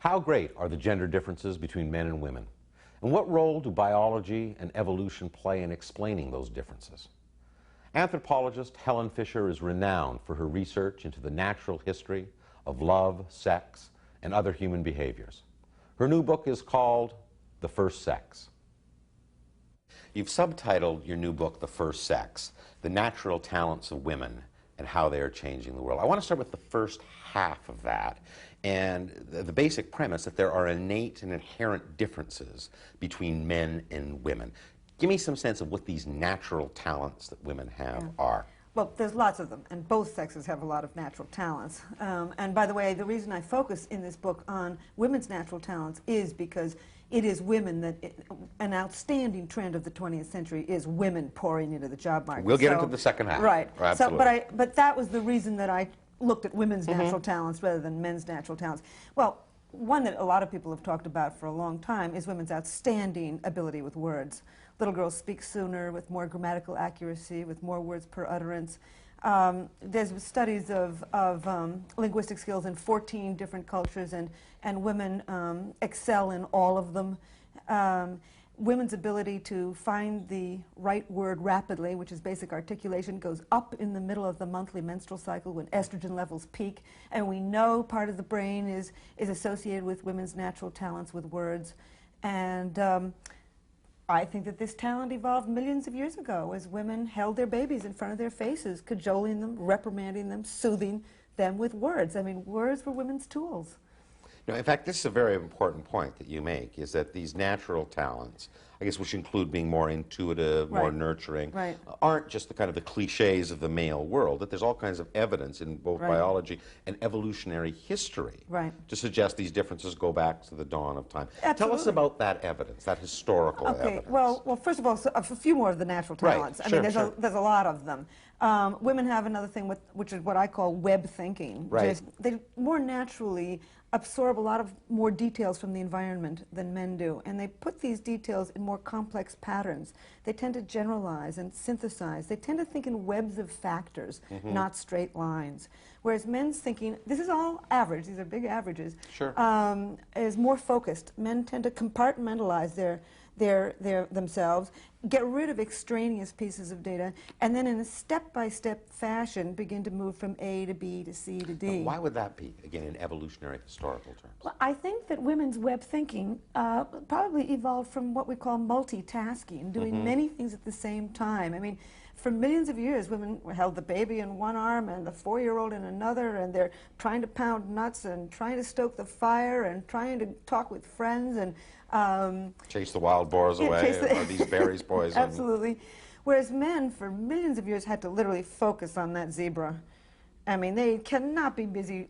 How great are the gender differences between men and women? And what role do biology and evolution play in explaining those differences? Anthropologist Helen Fisher is renowned for her research into the natural history of love, sex, and other human behaviors. Her new book is called The First Sex. You've subtitled your new book, The First Sex, The Natural Talents of Women and How They Are Changing the World. I want to start with the first half of that, and the basic premise that there are innate and inherent differences between men and women. Give me some sense of what these natural talents that women have are. Well, there's lots of them, and both sexes have a lot of natural talents. And by the way, the reason I focus in this book on women's natural talents is because it is women that, an outstanding trend of the 20th century is women pouring into the job market. We'll get into the second half. Right. Absolutely. But that was the reason that I looked at women's natural talents rather than men's natural talents. Well, one that a lot of people have talked about for a long time is women's outstanding ability with words. Little girls speak sooner, with more grammatical accuracy, with more words per utterance. There's studies of linguistic skills in 14 different cultures, and women excel in all of them. Women's ability to find the right word rapidly, which is basic articulation, goes up in the middle of the monthly menstrual cycle when estrogen levels peak. And we know part of the brain is associated with women's natural talents with words. And I think that this talent evolved millions of years ago as women held their babies in front of their faces, cajoling them, reprimanding them, soothing them with words. I mean, words were women's tools. No, in fact, this is a very important point that you make, is that these natural talents, I guess, which include being more intuitive, more nurturing, aren't just the kind of the cliches of the male world, that there's all kinds of evidence in both biology and evolutionary history to suggest these differences go back to the dawn of time. Absolutely. Tell us about that evidence, that historical evidence. Well, first of all, a few more of the natural talents. I mean, there's a lot of them. Women have another thing, which is what I call web thinking. They more naturally absorb a lot of more details from the environment than men do, and they put these details in more complex patterns. They tend to generalize and synthesize. They tend to think in webs of factors, not straight lines. Whereas men's thinking, this is all average, these are big averages, is more focused. Men tend to compartmentalize themselves, get rid of extraneous pieces of data, and then in a step-by-step fashion begin to move from A to B to C to D. Now, why would that be, again, in evolutionary historical terms? Well, I think that women's web thinking probably evolved from what we call multitasking, doing many things at the same time. I mean, for millions of years, women held the baby in one arm and the 4-year-old in another, and they're trying to pound nuts and trying to stoke the fire and trying to talk with friends and chase the wild boars away, or these berries poison. Absolutely. Whereas men, for millions of years, had to literally focus on that zebra. I mean, they cannot be busy,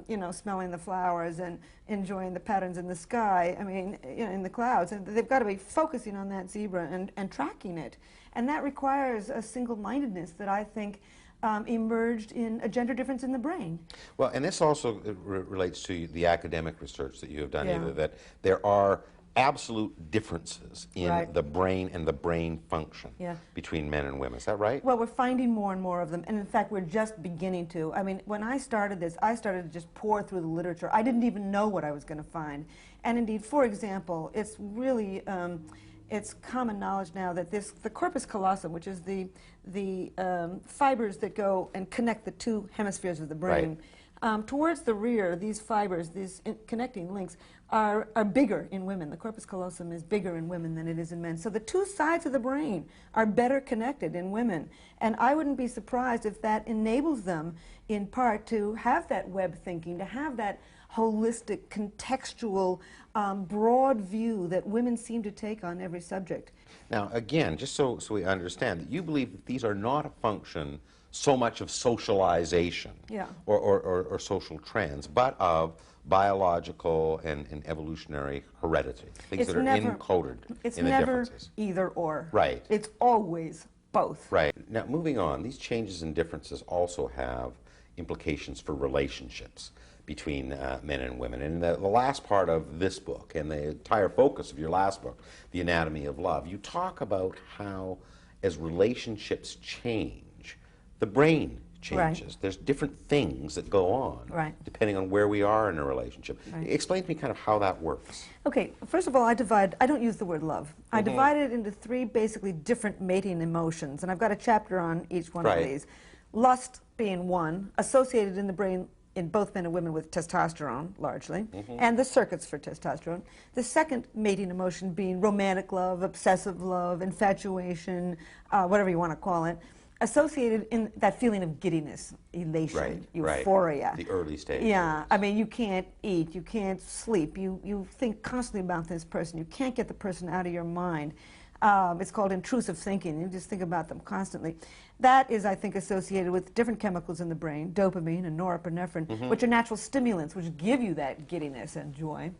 you know, smelling the flowers and enjoying the patterns in the sky, I mean, you know, in the clouds. And they've got to be focusing on that zebra and tracking it. And that requires a single-mindedness that I think emerged in a gender difference in the brain. Well, and this also relates to the academic research that you have done, either that there are absolute differences in the brain and the brain function between men and women. Is that right? Well, we're finding more and more of them, and in fact, we're just beginning to. I mean, when I started this, I started to just pour through the literature. I didn't even know what I was going to find. And indeed, for example, it's really, it's common knowledge now that the corpus callosum, which is the fibers that go and connect the two hemispheres of the brain, towards the rear, these fibers, these connecting links, are bigger in women. The corpus callosum is bigger in women than it is in men. So the two sides of the brain are better connected in women. And I wouldn't be surprised if that enables them, in part, to have that web thinking, to have that holistic, contextual, broad view that women seem to take on every subject. Now, again, just so we understand, that you believe that these are not a function so much of socialization or social trends, but of biological and evolutionary heredity, things that are encoded in the differences. It's never either or. Right. It's always both. Right. Now, moving on, these changes and differences also have implications for relationships between men and women. And the last part of this book, and the entire focus of your last book, The Anatomy of Love, you talk about how, as relationships change, the brain changes. There's different things that go on depending on where we are in a relationship. Explain to me kind of how that works. Okay, first of all, I don't use the word love. I divide it into three basically different mating emotions, and I've got a chapter on each one of these. Lust being one, associated in the brain in both men and women with testosterone, largely, and the circuits for testosterone. The second mating emotion being romantic love, obsessive love, infatuation, whatever you want to call it, associated in that feeling of giddiness, elation, euphoria. The early stage. Yeah, I mean, you can't eat, you can't sleep, you think constantly about this person, you can't get the person out of your mind. It's called intrusive thinking. You just think about them constantly. That is, I think, associated with different chemicals in the brain, dopamine and norepinephrine, which are natural stimulants, which give you that giddiness and joy.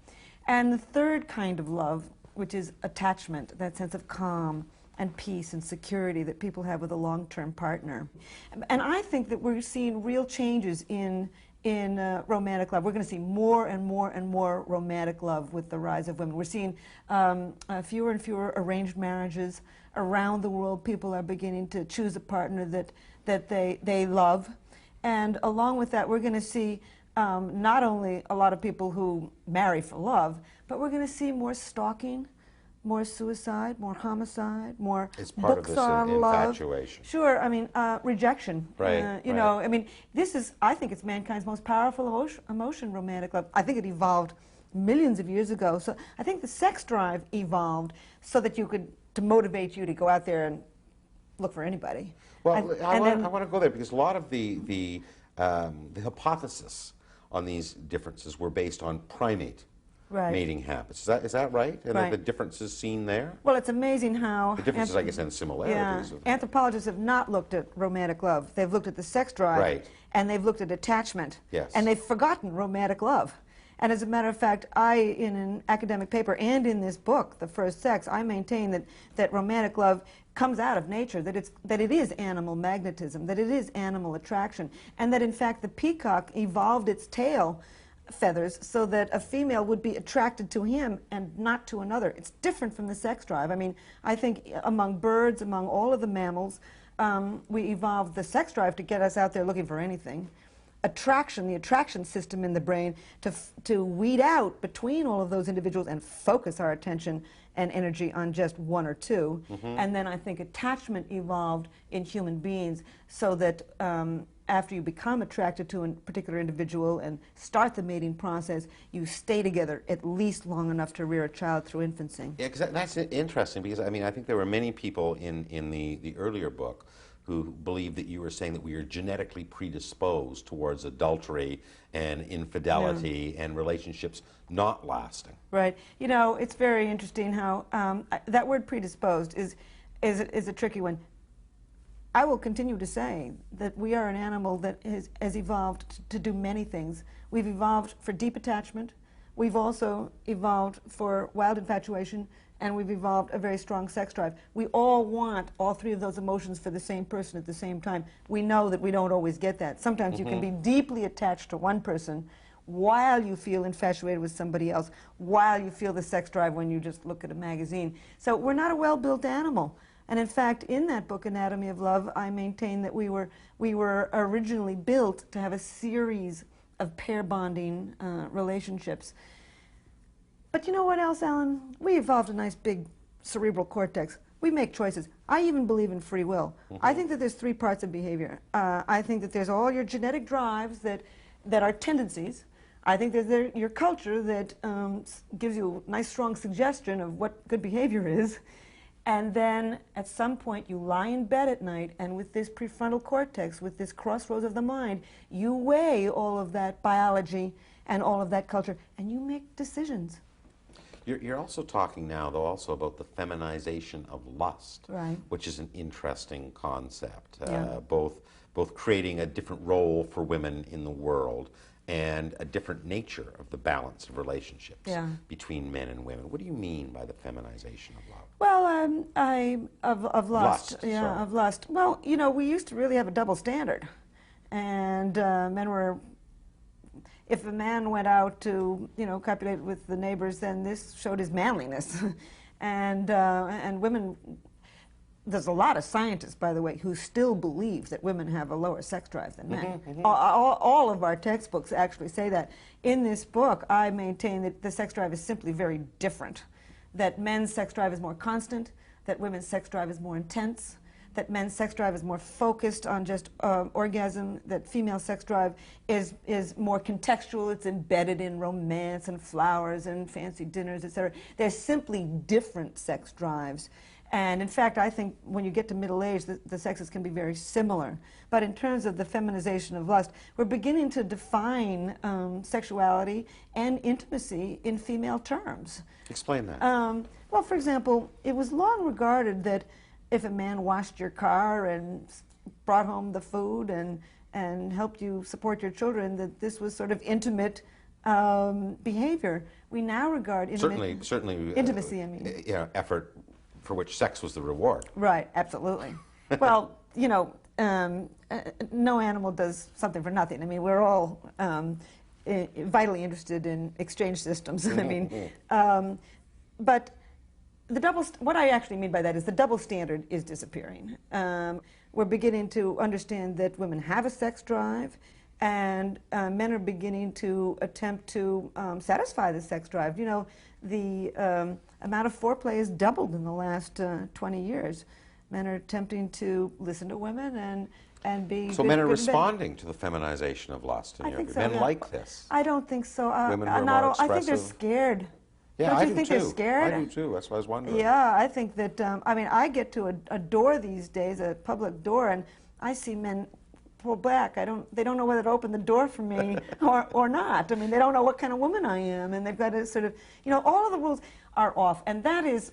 And the third kind of love, which is attachment, that sense of calm and peace and security that people have with a long-term partner. And I think that we're seeing real changes in romantic love. We're going to see more and more and more romantic love with the rise of women. We're seeing fewer and fewer arranged marriages around the world. People are beginning to choose a partner that they love. And along with that, we're going to see not only a lot of people who marry for love, but we're going to see more stalking, more suicide, more homicide, more books on love. Infatuation. Sure, I mean, rejection. You know, I mean, this is, I think it's mankind's most powerful emotion, romantic love. I think it evolved millions of years ago. So I think the sex drive evolved so that to motivate you to go out there and look for anybody. Well, I want to go there because a lot of the hypothesis on these differences were based on primate mating habits. Is that right? And are the differences seen there? Well, it's amazing how... The differences, I guess, and similarities. Yeah. Anthropologists have not looked at romantic love. They've looked at the sex drive, and they've looked at attachment, and they've forgotten romantic love. And as a matter of fact, in an academic paper and in this book, The First Sex, I maintain that romantic love comes out of nature, that it is animal magnetism, that it is animal attraction, and that in fact the peacock evolved its tail feathers so that a female would be attracted to him and not to another. It's different from the sex drive. I mean, I think among birds, among all of the mammals, we evolved the sex drive to get us out there looking for anything. Attraction, the attraction system in the brain, to weed out between all of those individuals and focus our attention and energy on just one or two. And then I think attachment evolved in human beings so that after you become attracted to a particular individual and start the mating process, you stay together at least long enough to rear a child through infancy. Yeah, because that's interesting, because I mean, I think there were many people in the earlier book who believed that you were saying that we are genetically predisposed towards adultery and infidelity and relationships not lasting. Right. You know, it's very interesting how that word predisposed is a tricky one. I will continue to say that we are an animal that has evolved to do many things. We've evolved for deep attachment. We've also evolved for wild infatuation, and we've evolved a very strong sex drive. We all want all three of those emotions for the same person at the same time. We know that we don't always get that. Sometimes you can be deeply attached to one person while you feel infatuated with somebody else, while you feel the sex drive when you just look at a magazine. So we're not a well-built animal. And in fact, in that book, Anatomy of Love, I maintain that we were originally built to have a series of pair bonding relationships. But you know what else, Alan? We evolved a nice big cerebral cortex. We make choices. I even believe in free will. I think that there's three parts of behavior. I think that there's all your genetic drives that are tendencies. I think there's your culture that gives you a nice strong suggestion of what good behavior is. And then at some point you lie in bed at night, and with this prefrontal cortex, with this crossroads of the mind, you weigh all of that biology and all of that culture, and you make decisions. You're also talking now, though, also about the feminization of lust, which is an interesting concept, both creating a different role for women in the world and a different nature of the balance of relationships between men and women. What do you mean by the feminization of love? Well, of lust. Of lust. Well, you know, we used to really have a double standard, and men were. If a man went out to, you know, copulate with the neighbors, then this showed his manliness, and women there's a lot of scientists, by the way, who still believe that women have a lower sex drive than men. Mm-hmm. All of our textbooks actually say that. In this book, I maintain that the sex drive is simply very different, that men's sex drive is more constant, that women's sex drive is more intense, that men's sex drive is more focused on just orgasm, that female sex drive is more contextual, it's embedded in romance and flowers and fancy dinners, etc. They're simply different sex drives. And in fact, I think when you get to middle age, the sexes can be very similar. But in terms of the feminization of lust, we're beginning to define sexuality and intimacy in female terms. Explain that. Well, for example, it was long regarded that if a man washed your car and brought home the food and helped you support your children, that this was sort of intimate behavior. We now regard certainly intimacy, I mean. Yeah, effort for which sex was the reward. Right, absolutely. Well, you know, no animal does something for nothing. I mean, we're all vitally interested in exchange systems. I mean, but what I actually mean by that is the double standard is disappearing. We're beginning to understand that women have a sex drive, and men are beginning to attempt to satisfy the sex drive. You know, the amount of foreplay has doubled in the last 20 years. Men are attempting to listen to women and be So men are responding to the feminization of lust. I think so, men yeah. like this. I don't think so. Women are more I think they're expressive. scared. Yeah, Don't I you do think too. they're scared? I do too. That's what I was wondering. Yeah, I think that, I mean, I get to a door these days, a public door, and I see men pull back. They don't know whether to open the door for me or not. I mean, they don't know what kind of woman I am, and they've got to sort of, you know, all of the rules are off. And that is,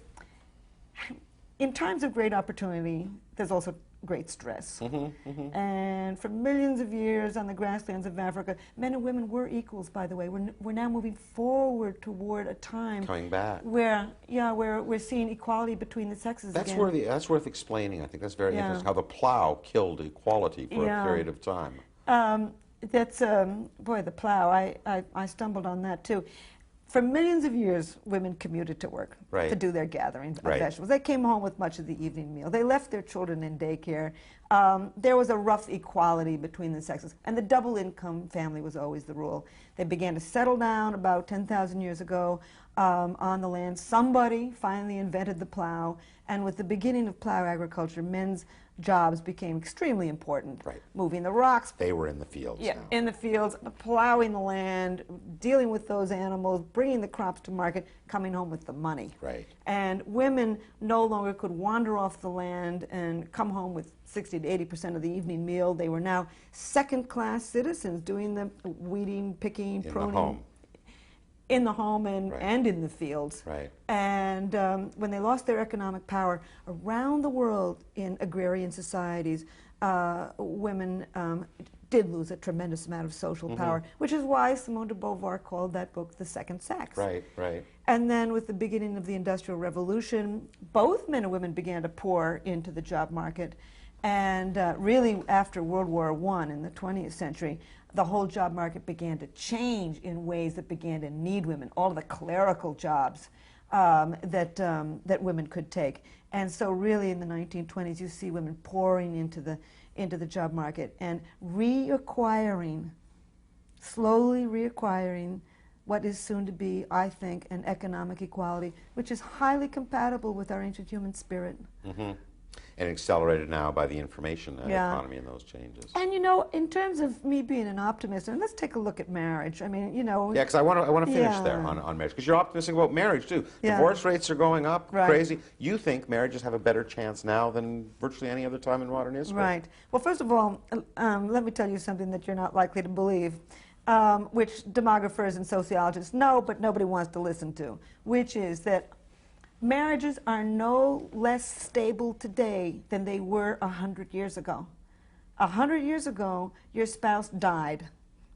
in times of great opportunity, there's also great stress. And for millions of years on the grasslands of Africa, men and women were equals, by the way. We're now moving forward toward a time Coming back. where we're seeing equality between the sexes That's again. that's worth explaining. I think that's very Yeah. interesting. How the plow killed equality for Yeah. a period of time. That's, boy, the plow, I stumbled on that too. For millions of years, women commuted to work Right. to do their gathering of Right. vegetables. They came home with much of the evening meal. They left their children in daycare. There was a rough equality between the sexes, and the double income family was always the rule. They began to settle down about 10,000 years ago on the land. Somebody finally invented the plow, and with the beginning of plow agriculture, men's jobs became extremely important. Right. Moving the rocks, They were in the fields now. in the fields, plowing the land, dealing with those animals, bringing the crops to market, coming home with the money. Right. And women no longer could wander off the land and come home with 60 to 80% of the evening meal. They were now second-class citizens doing the weeding, picking, pruning. In the home. In the home and, Right. and in the fields. Right. And when they lost their economic power around the world in agrarian societies, women did lose a tremendous amount of social power, which is why Simone de Beauvoir called that book The Second Sex. Right, right. And then with the beginning of the Industrial Revolution, both men and women began to pour into the job market. And really after World War I in the 20th century, the whole job market began to change in ways that began to need women, all of the clerical jobs that women could take. And so really in the 1920s, you see women pouring into the job market and slowly reacquiring what is soon to be, I think, an economic equality, which is highly compatible with our ancient human spirit. And accelerated now by the information Yeah. economy and those changes. And you know, in terms of me being an optimist, and let's take a look at marriage. I mean, you know. Yeah, because I want to finish Yeah. there on marriage, because you're optimistic about marriage too. Yeah. Divorce rates are going up, Right. crazy. You think marriages have a better chance now than virtually any other time in modern history. Right. Well, first of all, let me tell you something that you're not likely to believe, which demographers and sociologists know, but nobody wants to listen to, which is that marriages are no less stable today than they were 100 years ago. 100 years ago, your spouse died.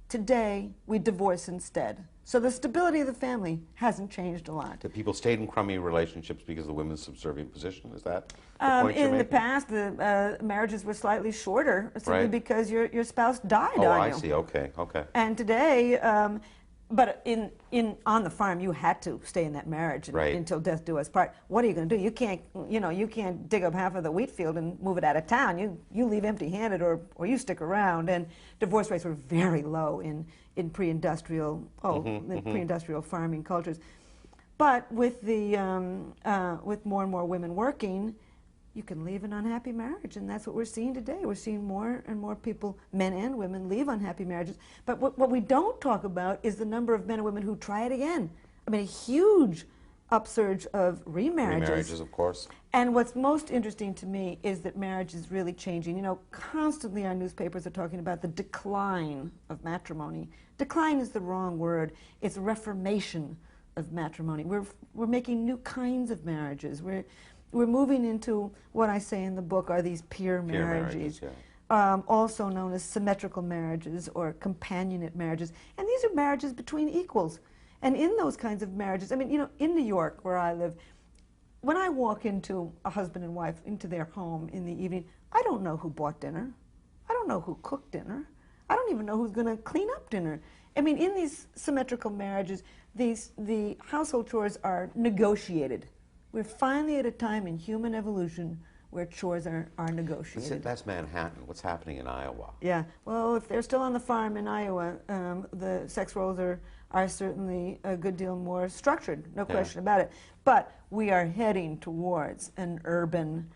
Today, we divorce instead. So the stability of the family hasn't changed a lot. That people stayed in crummy relationships because of the women's subservient position? Is that the point you're In the making? past, the marriages were slightly shorter simply Right. because your spouse died Oh, on I you. see. Okay, okay. And today, But on the farm, you had to stay in that marriage Right. until death do us part. What are you going to do? You can't, you can't dig up half of the wheat field and move it out of town. You leave empty-handed, or you stick around. And divorce rates were very low in pre-industrial pre-industrial farming cultures. But with with more and more women working, you can leave an unhappy marriage, and that's what we're seeing today. We're seeing more and more people, men and women, leave unhappy marriages. But what we don't talk about is the number of men and women who try it again. I mean, a huge upsurge of remarriages. Remarriages, of course. And what's most interesting to me is that marriage is really changing. You know, constantly our newspapers are talking about the decline of matrimony. Decline is the wrong word. It's reformation of matrimony. We're making new kinds of marriages. We're moving into what I say in the book are these peer marriages, yeah. Also known as symmetrical marriages or companionate marriages. And these are marriages between equals. And in those kinds of marriages, I mean, you know, in New York, where I live, when I walk into a husband and wife, into their home in the evening, I don't know who bought dinner. I don't know who cooked dinner. I don't even know who's going to clean up dinner. I mean, in these symmetrical marriages, the household chores are negotiated. We're finally at a time in human evolution where chores are negotiated. That's Manhattan. What's happening in Iowa? Yeah. Well, if they're still on the farm in Iowa, the sex roles are certainly a good deal more structured, no question about it. But we are heading towards an urban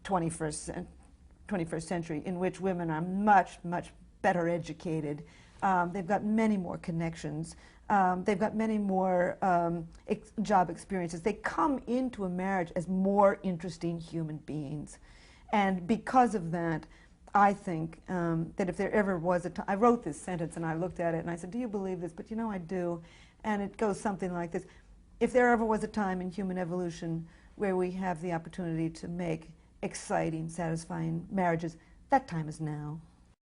21st century in which women are much, much better educated. They've got many more connections. They've got many more job experiences. They come into a marriage as more interesting human beings. And because of that, I think that if there ever was a time, I wrote this sentence and I looked at it and I said, do you believe this? But you know, I do. And it goes something like this. If there ever was a time in human evolution where we have the opportunity to make exciting, satisfying marriages, that time is now.